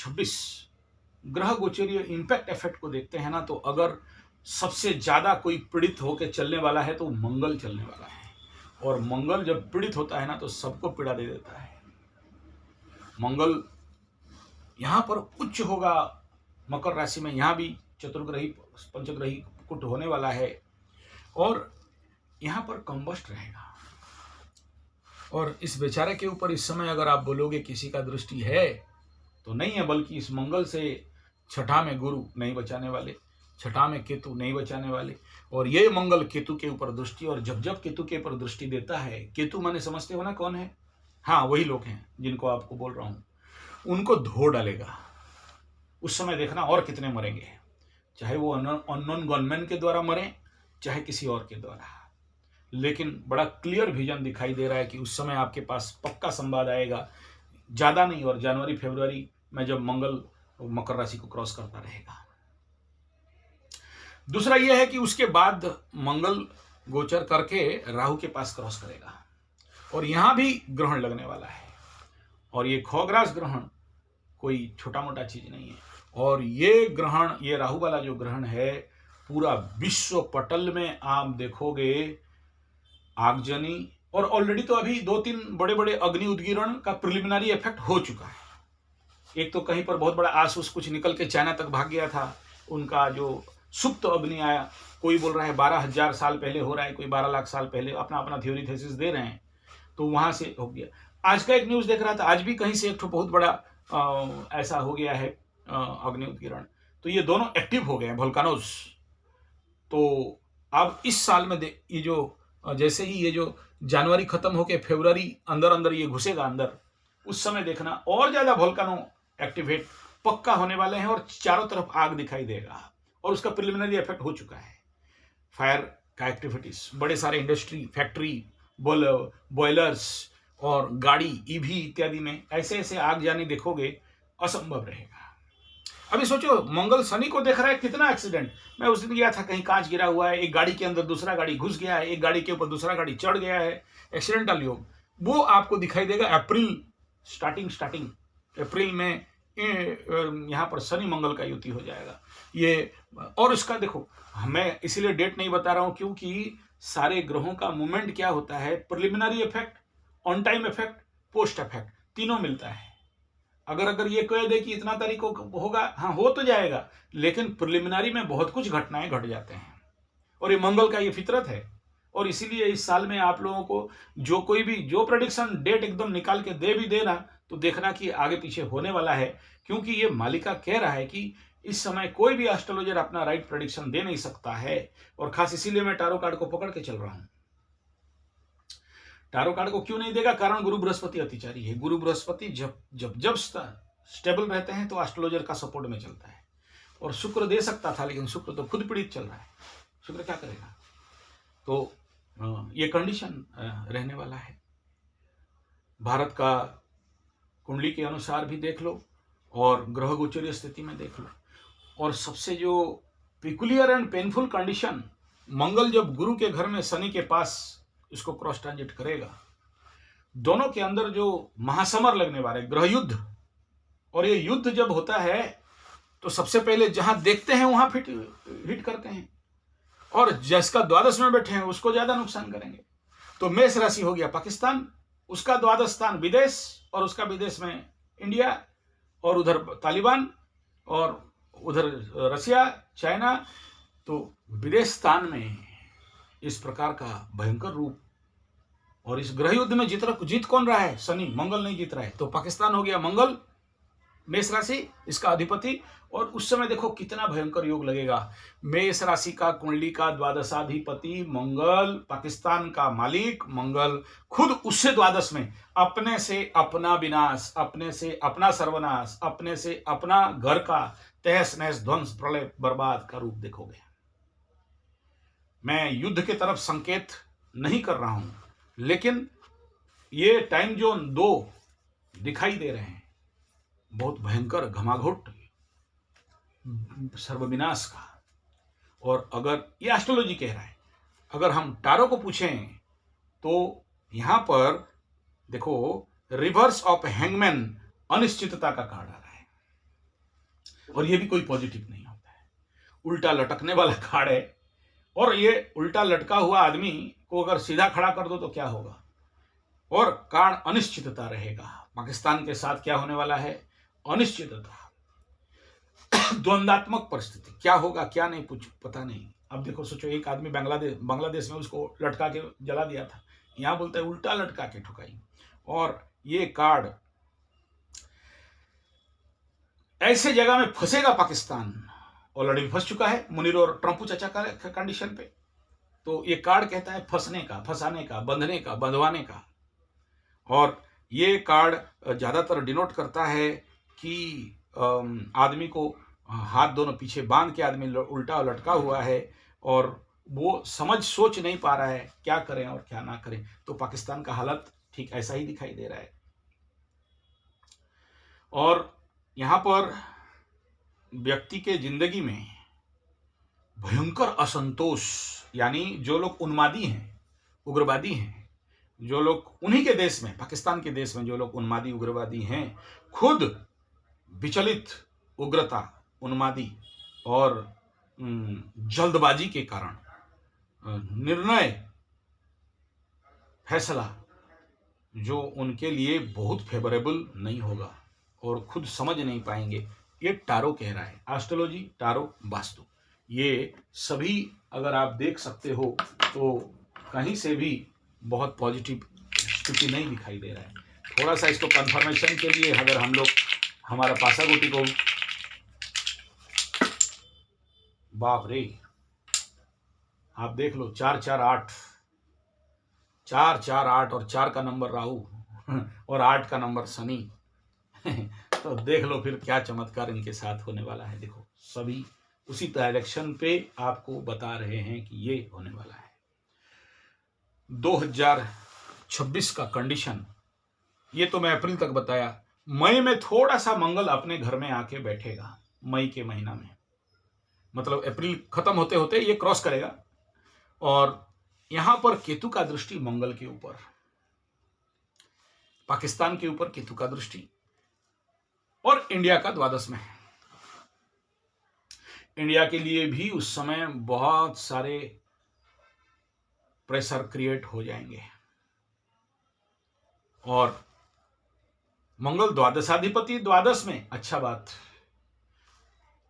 2026 ग्रह गोचरीय impact effect को देखते हैं ना, तो अगर सबसे ज्यादा कोई पीड़ित होकर चलने वाला है तो मंगल चलने वाला है। और मंगल जब पीड़ित होता है ना तो सबको पीड़ा दे देता है। मंगल यहां पर उच्च होगा मकर राशि में, यहां भी चतुर्ग्रही पंचग्रही कुट होने वाला है और यहां पर कंबस्ट रहेगा। और इस बेचारे के ऊपर इस समय अगर आप बोलोगे किसी का दृष्टि है तो नहीं है, बल्कि इस मंगल से छठा में गुरु नहीं बचाने वाले, छठा में केतु नहीं बचाने वाले, और ये मंगल केतु के ऊपर दृष्टि, और जब जब केतु के ऊपर दृष्टि देता है, केतु माने समझते हो ना कौन है? हाँ, वही लोग हैं जिनको आपको बोल रहा हूं, उनको धो डालेगा। उस समय देखना और कितने मरेंगे, चाहे वो अननोन गनमैन के द्वारा मरे, चाहे किसी और के द्वारा। लेकिन बड़ा क्लियर विजन दिखाई दे रहा है कि उस समय आपके पास पक्का संवाद आएगा, ज्यादा नहीं, और जनवरी फरवरी में जब मंगल मकर राशि को क्रॉस करता रहेगा। दूसरा यह है कि उसके बाद मंगल गोचर करके राहु के पास क्रॉस करेगा और यहां भी ग्रहण लगने वाला है। और ये खगोग्रास ग्रहण कोई छोटा मोटा चीज नहीं है। और ये ग्रहण, ये राहु वाला जो ग्रहण है, पूरा विश्व पटल में आप देखोगे आगजनी, और ऑलरेडी तो अभी 2-3 बड़े बड़े अग्नि उद्गीरण का प्रिलिमिनरी इफेक्ट हो चुका है। एक तो कहीं पर बहुत बड़ा आसूस कुछ निकल के चाइना तक भाग गया था, उनका जो सुप्त अग्नि आया, कोई बोल रहा है 12,000 साल पहले हो रहा है, कोई 12 लाख साल पहले, अपना अपना थ्योरी थेसिस दे रहे हैं, तो वहां से हो गया। आज का एक न्यूज देख रहा था, आज भी कहीं से एक बहुत बड़ा ऐसा हो गया है अग्नि उद्गीरण, तो ये दोनों एक्टिव हो गए हैं वोल्केनोज। तो अब इस साल में ये जो जैसे ही ये जो जनवरी खत्म होके फरवरी अंदर अंदर ये घुसेगा अंदर, उस समय देखना और ज्यादा वोल्केनो एक्टिवेट पक्का होने वाले हैं और चारों तरफ आग दिखाई देगा। और उसका प्रिलिमिनरी इफेक्ट हो चुका है। फायर का एक्टिविटीज, बड़े सारे इंडस्ट्री, फैक्ट्री, बॉयलर्स और गाड़ी, ईवी इत्यादि में ऐसे ऐसे आग जाने देखोगे, असंभव रहेगा। अभी सोचो, मंगल शनि को देख रहा है, कितना एक्सीडेंट। मैं उस दिन गया था, कहीं कांच गिरा हुआ है, एक गाड़ी के अंदर दूसरा गाड़ी घुस गया है, एक गाड़ी के ऊपर दूसरा गाड़ी चढ़ गया है, एक्सीडेंटल योग, वो आपको दिखाई देगा अप्रैल स्टार्टिंग अप्रैल में। यहाँ पर शनि मंगल का युति हो जाएगा ये। और इसका देखो, मैं इसीलिए डेट नहीं बता रहा हूं क्योंकि सारे ग्रहों का मूवमेंट क्या होता है, preliminary effect, on time effect, post effect, तीनों मिलता है। अगर ये कह दे कि इतना तारीख को होगा, हाँ हो तो जाएगा, लेकिन प्रिलिमिनरी में बहुत कुछ घटनाएं घट जाते हैं, और ये मंगल का ये फितरत है। और इसीलिए इस साल में आप लोगों को जो कोई भी जो प्रेडिक्शन डेट एकदम निकाल के दे भी देना, तो देखना कि आगे पीछे होने वाला है, क्योंकि ये मालिका कह रहा है कि इस समय कोई भी एस्ट्रोलॉजर अपना राइट प्रेडिक्शन दे नहीं सकता है। और खास इसीलिए मैं टारो कार्ड को पकड़ के चल रहा हूं। टारो कार्ड को क्यों नहीं देगा? कारण गुरु बृहस्पति अतिचारी है। गुरु बृहस्पति जब स्टेबल रहते हैं तो एस्ट्रोलॉजर का सपोर्ट में चलता है। और शुक्र दे सकता था, लेकिन शुक्र तो खुद पीड़ित चल रहा है, शुक्र क्या करेगा? तो ये कंडीशन रहने वाला है। भारत का कुंडली के अनुसार भी देख लो और ग्रह गोचरीय स्थिति में देख लो। और सबसे जो पिकुलियर एंड पेनफुल कंडीशन, मंगल जब गुरु के घर में शनि के पास इसको क्रॉस ट्रांजिट करेगा, दोनों के अंदर जो महासमर लगने वाले ग्रह युद्ध, और ये युद्ध जब होता है तो सबसे पहले जहां देखते हैं वहां हिट करते हैं, और जिसका द्वादश में बैठे हैं उसको ज्यादा नुकसान करेंगे। तो मेष राशि हो गया पाकिस्तान, उसका द्वादश स्थान विदेश, और उसका विदेश में इंडिया, और उधर तालिबान, और उधर रसिया, चाइना। तो विदेश स्थान में इस प्रकार का भयंकर रूप। और इस ग्रह युद्ध में जीत कौन रहा है? शनि, मंगल नहीं जीत रहा है। तो पाकिस्तान हो गया मंगल, मेष राशि, इसका अधिपति। और उस समय देखो कितना भयंकर योग लगेगा। मेष राशि का कुंडली का द्वादशाधिपति मंगल, पाकिस्तान का मालिक मंगल, खुद उससे द्वादश में, अपने से अपना विनाश, अपने से अपना सर्वनाश, अपने से अपना घर का तहस नहस, ध्वंस, प्रलय, बर्बाद का रूप देखोगे। मैं युद्ध की तरफ संकेत नहीं कर रहा हूं, लेकिन ये टाइम जोन 2 दिखाई दे रहे हैं, बहुत भयंकर घमाघोट सर्वविनाश का। और अगर ये एस्ट्रोलॉजी कह रहा है, अगर हम टारो को पूछें तो यहां पर देखो रिवर्स ऑफ हैंगमैन, अनिश्चितता का कार्ड आ रहा है। और ये भी कोई पॉजिटिव नहीं होता है। उल्टा लटकने वाला कार्ड है, और ये उल्टा लटका हुआ आदमी को अगर सीधा खड़ा कर दो तो क्या होगा, और कार्ड अनिश्चितता रहेगा। पाकिस्तान के साथ क्या होने वाला है, अनिश्चितता, द्वंदात्मक परिस्थिति, क्या होगा क्या नहीं कुछ पता नहीं। अब देखो, सोचो एक आदमी बांग्लादेश में उसको लटका के जला दिया था, यहां बोलते हैं उल्टा लटका के ठुकाई। और ये कार्ड ऐसे जगह में फंसेगा, पाकिस्तान ऑलरेडी फंस चुका है मुनीर और ट्रंपू चाचा का कंडीशन पे। तो ये कार्ड कहता है फंसने का, फंसाने का, बंधने का, बंधवाने का। और ये कार्ड ज्यादातर डिनोट करता है कि आदमी को हाथ दोनों पीछे बांध के आदमी उल्टा लटका हुआ है, और वो समझ सोच नहीं पा रहा है क्या करें और क्या ना करें। तो पाकिस्तान का हालत ठीक ऐसा ही दिखाई दे रहा है। और यहां पर व्यक्ति के जिंदगी में भयंकर असंतोष, यानी जो लोग उन्मादी हैं, उग्रवादी हैं, जो लोग उन्हीं के देश में, पाकिस्तान के देश में जो लोग उन्मादी उग्रवादी हैं, खुद विचलित उग्रता, उन्मादी और जल्दबाजी के कारण निर्णय, फैसला जो उनके लिए बहुत फेवरेबल नहीं होगा और खुद समझ नहीं पाएंगे। ये टारो कह रहा है, एस्ट्रोलॉजी, टारो, वास्तु, ये सभी अगर आप देख सकते हो तो कहीं से भी बहुत पॉजिटिव स्थिति नहीं दिखाई दे रहा है। थोड़ा सा इसको कंफर्मेशन के लिए अगर हम लोग हमारा पासागोटी को, बाप रे, आप देख लो 448, 448 और 4 का नंबर राहु और 8 का नंबर शनि तो देख लो फिर क्या चमत्कार इनके साथ होने वाला है। देखो सभी उसी डायरेक्शन पे आपको बता रहे हैं कि ये होने वाला है। 2026 का कंडीशन, ये तो मैं अप्रैल तक बताया। मई में थोड़ा सा मंगल अपने घर में आके बैठेगा, मई के महीना में, मतलब अप्रैल खत्म होते होते ये क्रॉस करेगा। और यहां पर केतु का दृष्टि मंगल के ऊपर, पाकिस्तान के ऊपर केतु का दृष्टि, और इंडिया का द्वादश में है। इंडिया के लिए भी उस समय बहुत सारे प्रेशर क्रिएट हो जाएंगे। और मंगल द्वादशाधिपति द्वादश में, अच्छा बात,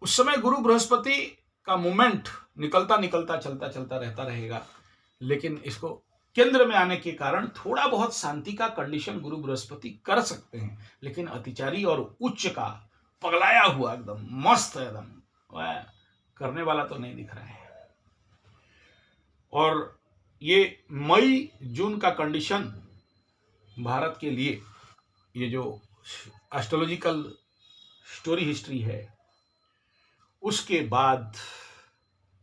उस समय गुरु बृहस्पति का मूवमेंट निकलता निकलता चलता चलता रहता रहेगा। लेकिन इसको केंद्र में आने के कारण थोड़ा बहुत शांति का कंडीशन गुरु बृहस्पति कर सकते हैं, लेकिन अतिचारी और उच्च का पगलाया हुआ एकदम मस्त एकदम वह करने वाला तो नहीं दिख रहा है। और ये मई जून का कंडीशन भारत के लिए, ये जो एस्ट्रोलॉजिकल स्टोरी हिस्ट्री है, उसके बाद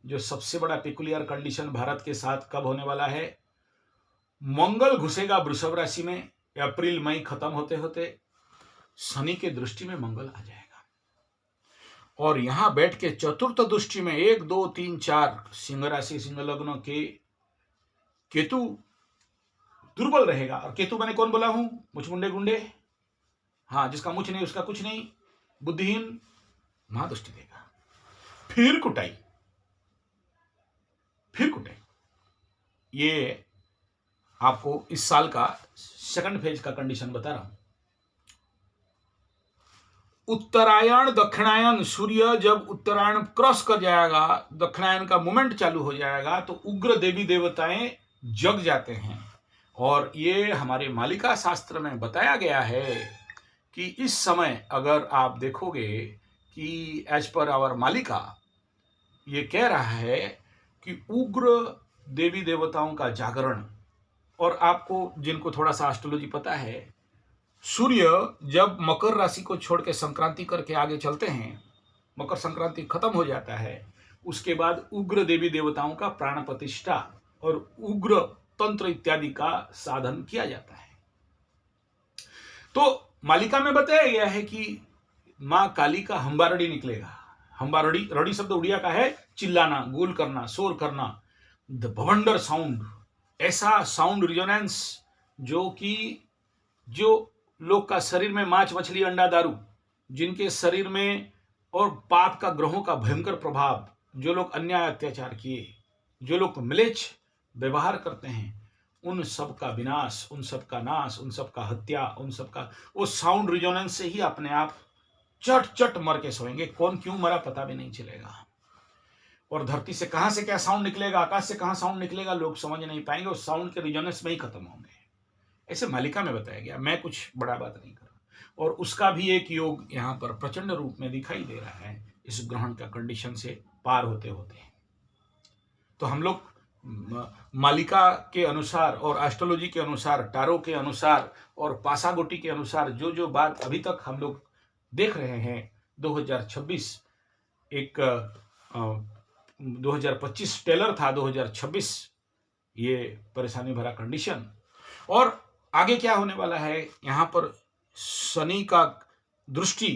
जो सबसे बड़ा पेकुलियर कंडीशन भारत के साथ कब होने वाला है, मंगल घुसेगा वृषभ राशि में, अप्रैल मई खत्म होते होते शनि के दृष्टि में मंगल आ जाएगा। और यहां बैठ के चतुर्थ दृष्टि में 1 2 3 4 सिंह राशि, सिंह लग्न के केतु दुर्बल रहेगा। और केतु मैंने कौन बोला हूं, मुचमुंडे गुंडे, हाँ, जिसका मुछ नहीं उसका कुछ नहीं, बुद्धिहीन, महादृष्टि देगा। फिर कुटाई, फिर कुटाई। ये आपको इस साल का सेकंड फेज का कंडीशन बता रहा हूं। उत्तरायण दक्षिणायन, सूर्य जब उत्तरायण क्रॉस कर जाएगा, दक्षिणायन का मूवमेंट चालू हो जाएगा, तो उग्र देवी देवताएं जग जाते हैं। और ये हमारे मालिका शास्त्र में बताया गया है कि इस समय अगर आप देखोगे कि एज पर आवर मालिका ये कह रहा है कि उग्र देवी देवताओं का जागरण। और आपको जिनको थोड़ा सा एस्ट्रोलॉजी पता है, सूर्य जब मकर राशि को छोड़ के संक्रांति करके आगे चलते हैं, मकर संक्रांति खत्म हो जाता है, उसके बाद उग्र देवी देवताओं का प्राण प्रतिष्ठा और उग्र तंत्र इत्यादि का साधन किया जाता है। तो मालिका में बताया गया है कि मां काली का हंबारड़ी निकलेगा। हंबारड़ी, रड़ी शब्द उड़िया का है चिल्लाना, गोल करना, शोर करना, द भवंडर साउंड, ऐसा साउंड रिजोनेंस जो कि जो लोग का शरीर में मांस मछली अंडा दारू, जिनके शरीर में और पाप का, ग्रहों का भयंकर प्रभाव, जो लोग अन्याय अत्याचार किए, जो लोग म्लेच्छ व्यवहार करते हैं, उन सब का विनाश, उन सब का नाश, उन सब का हत्या, उन सब का, वो साउंड रिजोनेंस से ही अपने आप चट चट मर के सोएंगे। कौन क्यों मरा पता भी नहीं चलेगा। और धरती से कहां से क्या साउंड निकलेगा, आकाश से कहां साउंड निकलेगा, लोग समझ नहीं पाएंगे। उस साउंड के रिजोनेंस में ही खत्म होंगे। ऐसे मालिका में बताया गया। मैं कुछ बड़ा बात नहीं कर रहा। और उसका भी एक योग यहां पर प्रचंड रूप में दिखाई दे रहा है, इस ग्रहण का कंडीशन से पार होते होते। तो हम लोग मालिका के अनुसार और एस्ट्रोलॉजी के अनुसार, टारो के अनुसार और पासागोटी के अनुसार जो जो बात अभी तक हम लोग देख रहे हैं, 2026 एक 2025 टेलर था, 2026 ये परेशानी भरा कंडीशन। और आगे क्या होने वाला है, यहाँ पर शनि का दृष्टि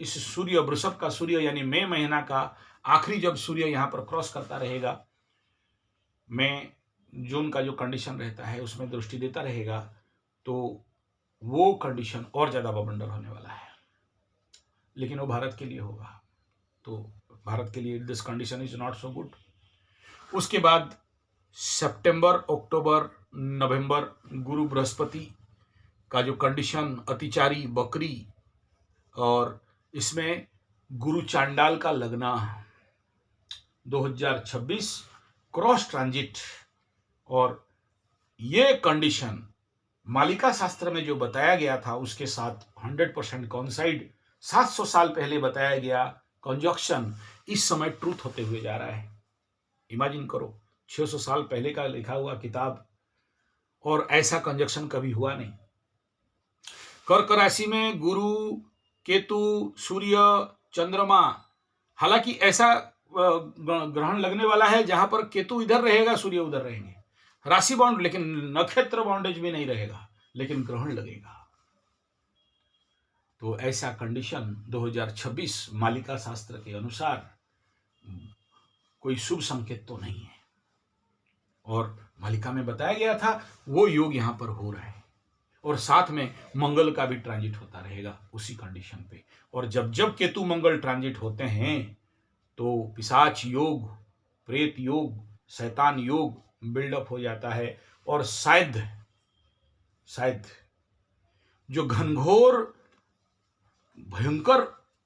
इस सूर्य, वृषभ का सूर्य यानी मई महीना का आखिरी जब सूर्य यहाँ पर क्रॉस करता रहेगा, मई जून का जो कंडीशन रहता है उसमें दृष्टि देता रहेगा, तो वो कंडीशन और ज़्यादा बवंडर होने वाला है। लेकिन वो भारत के लिए होगा, तो भारत के लिए this condition is not so good. उसके बाद सितंबर, अक्टूबर, नवंबर गुरु बृहस्पति का जो कंडीशन अतिचारी बकरी, और इसमें गुरु चांडाल का लगना, 2026 क्रॉस ट्रांजिट। और ये कंडीशन मालिका शास्त्र में जो बताया गया था उसके साथ 100% कॉन्साइड, 700 साल पहले बताया गया कंजक्शन इस समय ट्रूथ होते हुए जा रहा है। इमेजिन करो, 600 साल पहले का लिखा हुआ किताब, और ऐसा कंजक्शन कभी हुआ नहीं। कर्क राशि में गुरु, केतु, सूर्य, चंद्रमा, हालांकि ऐसा ग्रहण लगने वाला है जहां पर केतु इधर रहेगा, सूर्य उधर रहेंगे, राशि बाउंड, लेकिन नक्षत्र बाउंडेज भी नहीं रहेगा, लेकिन ग्रहण लगेगा। तो ऐसा कंडीशन 2026 मालिका शास्त्र के अनुसार कोई शुभ संकेत तो नहीं है। और मालिका में बताया गया था वो योग यहां पर हो रहा है, और साथ में मंगल का भी ट्रांजिट होता रहेगा उसी कंडीशन पे। और जब जब केतु मंगल ट्रांजिट होते हैं तो पिशाच योग, प्रेत योग, शैतान योग बिल्डअप हो जाता है। और शायद जो घनघोर भयंकर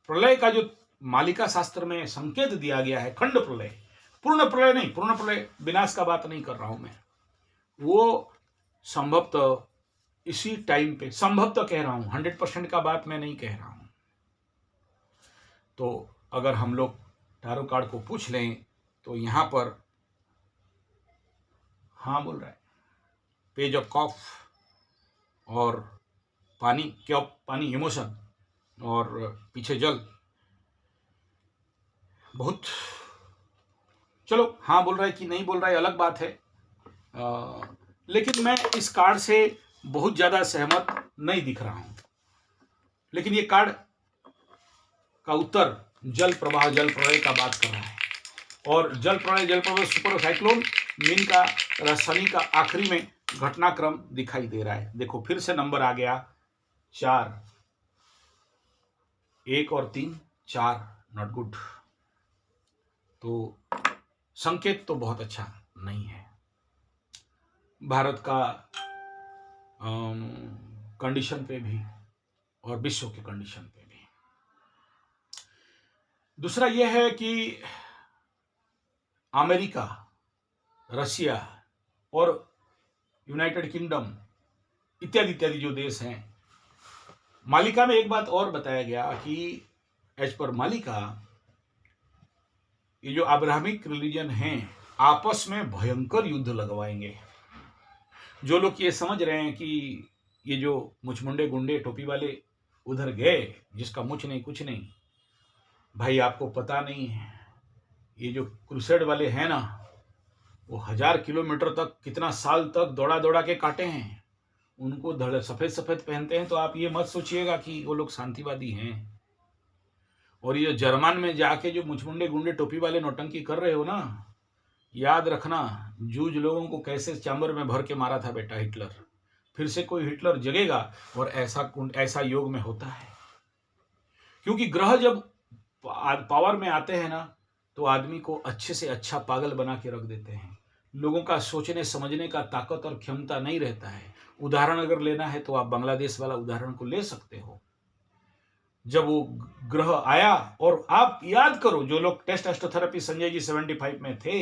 प्रलय का जो मालिका शास्त्र में संकेत दिया गया है, खंड प्रलय, पूर्ण प्रलय नहीं, पूर्ण प्रलय विनाश का बात नहीं कर रहा हूं मैं, वो संभवतः इसी टाइम पे, संभवतः कह रहा हूं, 100% का बात मैं नहीं कह रहा हूं। तो अगर हम लोग टारो कार्ड को पूछ लें तो यहां पर हाँ बोल रहा है, पेज ऑफ कॉफ और पानी, क्या पानी इमोशन, और पीछे जल, बहुत, चलो हाँ बोल रहा है कि नहीं बोल रहा है अलग बात है। लेकिन मैं इस कार्ड से बहुत ज्यादा सहमत नहीं दिख रहा हूं। लेकिन ये कार्ड का उत्तर जल प्रवाह, जल प्रलय का बात कर रहा है। और जल प्रलय, जल प्रवाह, सुपर साइक्लोन, मीन का, शनि का आखिरी में घटनाक्रम दिखाई दे रहा है। देखो फिर से नंबर आ गया 4, 1 और 3, 4, नॉट गुड। तो संकेत तो बहुत अच्छा नहीं है भारत का कंडीशन पे भी और विश्व के कंडीशन पे भी। दूसरा यह है कि अमेरिका, रशिया और यूनाइटेड किंगडम इत्यादि इत्यादि जो देश हैं, मालिका में एक बात और बताया गया कि एज पर मालिका ये जो अब्राहमिक रिलीजन हैं आपस में भयंकर युद्ध लगवाएंगे। जो लोग ये समझ रहे हैं कि ये जो मुचमुंडे गुंडे टोपी वाले उधर गए, जिसका मुछ नहीं कुछ नहीं, भाई आपको पता नहीं है, ये जो क्रूसेड वाले हैं ना, वो 1000 किलोमीटर तक, कितना साल तक दौड़ा दौड़ा के काटे हैं। उनको धड़ सफेद सफेद पहनते हैं, तो आप ये मत सोचिएगा कि वो लोग शांतिवादी हैं। और ये जर्मन में जाके जो मुचमुंडे गुंडे टोपी वाले नौटंकी कर रहे हो ना, याद रखना जूझ लोगों को कैसे चैम्बर में भर के मारा था बेटा हिटलर। फिर से कोई हिटलर जगेगा, और ऐसा योग में होता है। क्योंकि ग्रह जब पावर में आते हैं ना, तो आदमी को अच्छे से अच्छा पागल बना के रख देते हैं। लोगों का सोचने समझने का ताकत और क्षमता नहीं रहता है। उदाहरण अगर लेना है तो आप बांग्लादेश वाला उदाहरण को ले सकते हो। जब वो ग्रह आया, और आप याद करो, जो लोग टेस्ट एस्ट्रोथेरेपी संजय जी 75 में थे,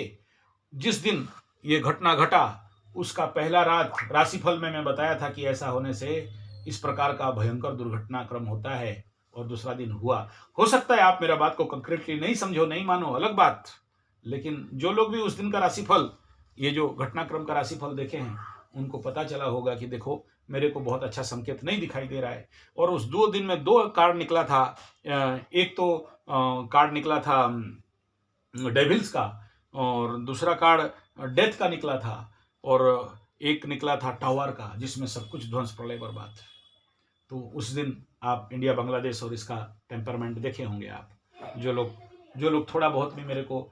जिस दिन ये घटना घटा, उसका पहला रात राशिफल में मैं बताया था कि ऐसा होने से इस प्रकार का भयंकर दुर्घटनाक्रम होता है, और दूसरा दिन हुआ। हो सकता है आप मेरा बात को कंक्रीटली नहीं समझो, नहीं मानो, अलग बात, लेकिन जो लोग भी उस दिन का राशिफल, ये जो घटनाक्रम का राशिफल देखे हैं, उनको पता चला होगा कि देखो, मेरे को बहुत अच्छा संकेत नहीं दिखाई दे रहा है। और उस 2 दिन में 2 कार्ड निकला था। एक तो कार्ड निकला था डेविल्स का, और दूसरा कार्ड डेथ का निकला था, और एक निकला था टावर का, जिसमें सब कुछ ध्वंस प्रलय बर्बाद। तो उस दिन आप इंडिया बांग्लादेश और इसका टेम्परमेंट देखे होंगे आप, जो लोग थोड़ा बहुत भी मेरे को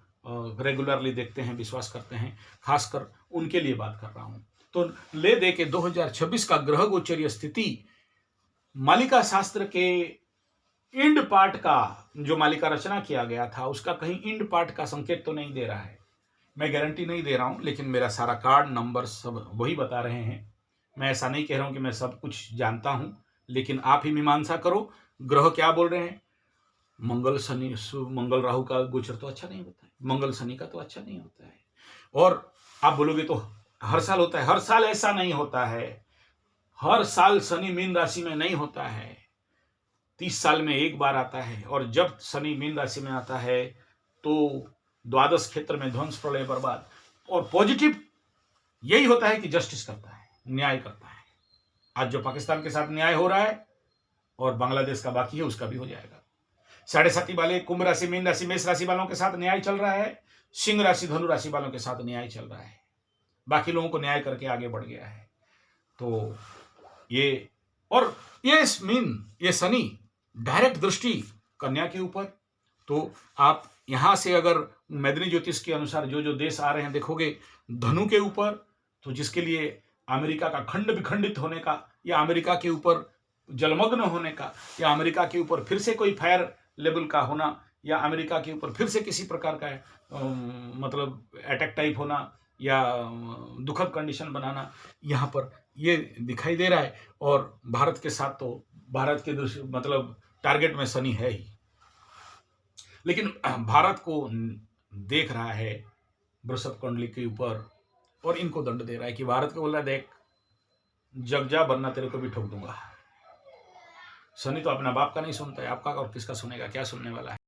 रेगुलरली देखते हैं, विश्वास करते हैं, खासकर उनके लिए बात कर रहा हूँ। तो ले दे के 2026 का ग्रह गोचरीय स्थिति मालिका शास्त्र के इंड पार्ट का, जो मालिका रचना किया गया था, उसका कहीं इंड पार्ट का संकेत तो नहीं दे रहा है। मैं गारंटी नहीं दे रहा हूं, लेकिन मेरा सारा कार्ड नंबर सब वही बता रहे हैं। मैं ऐसा नहीं कह रहा हूं कि मैं सब कुछ जानता हूं, लेकिन आप ही मीमांसा करो, ग्रह क्या बोल रहे हैं। मंगल राहु का गोचर तो अच्छा नहीं होता है, मंगल शनि का तो अच्छा नहीं होता है। और आप बोलोगे तो हर साल होता है, हर साल ऐसा नहीं होता है। हर साल शनि मीन राशि में नहीं होता है, 30 साल में एक बार आता है। और जब शनि मीन राशि में आता है तो द्वादश क्षेत्र में ध्वंस प्रलय बर्बाद। और पॉजिटिव यही होता है कि जस्टिस करता है, न्याय करता है। आज जो पाकिस्तान के साथ न्याय हो रहा है, और बांग्लादेश का बाकी है, उसका भी हो जाएगा। 7.5 वाले कुंभ राशि, मीन राशि, मेष राशि वालों के साथ न्याय चल रहा है, सिंह राशि, धनु राशि वालों के साथ न्याय चल रहा है। बाकी लोगों को न्याय करके आगे बढ़ गया है। तो ये, और ये शनि डायरेक्ट दृष्टि कन्या के ऊपर। तो आप यहां से अगर मैदनी ज्योतिष के अनुसार जो जो देश आ रहे हैं देखोगे, धनु के ऊपर, तो जिसके लिए अमेरिका का खंड विखंडित होने का, या अमेरिका के ऊपर जलमग्न होने का, या अमेरिका के ऊपर फिर से कोई फायर लेवल का होना, या अमेरिका के ऊपर फिर से किसी प्रकार का मतलब अटैक टाइप होना, या दुखद कंडीशन बनाना, यहाँ पर ये दिखाई दे रहा है। और भारत के साथ तो भारत के मतलब टारगेट में शनि है ही, लेकिन भारत को देख रहा है वृषभ कुंडली के ऊपर, और इनको दंड दे रहा है कि भारत को बोल रहा है, देख जग जा, वरना तेरे को भी ठोक दूंगा। शनि तो अपना बाप का नहीं सुनता है, आपका और किसका सुनेगा, क्या सुनने वाला है।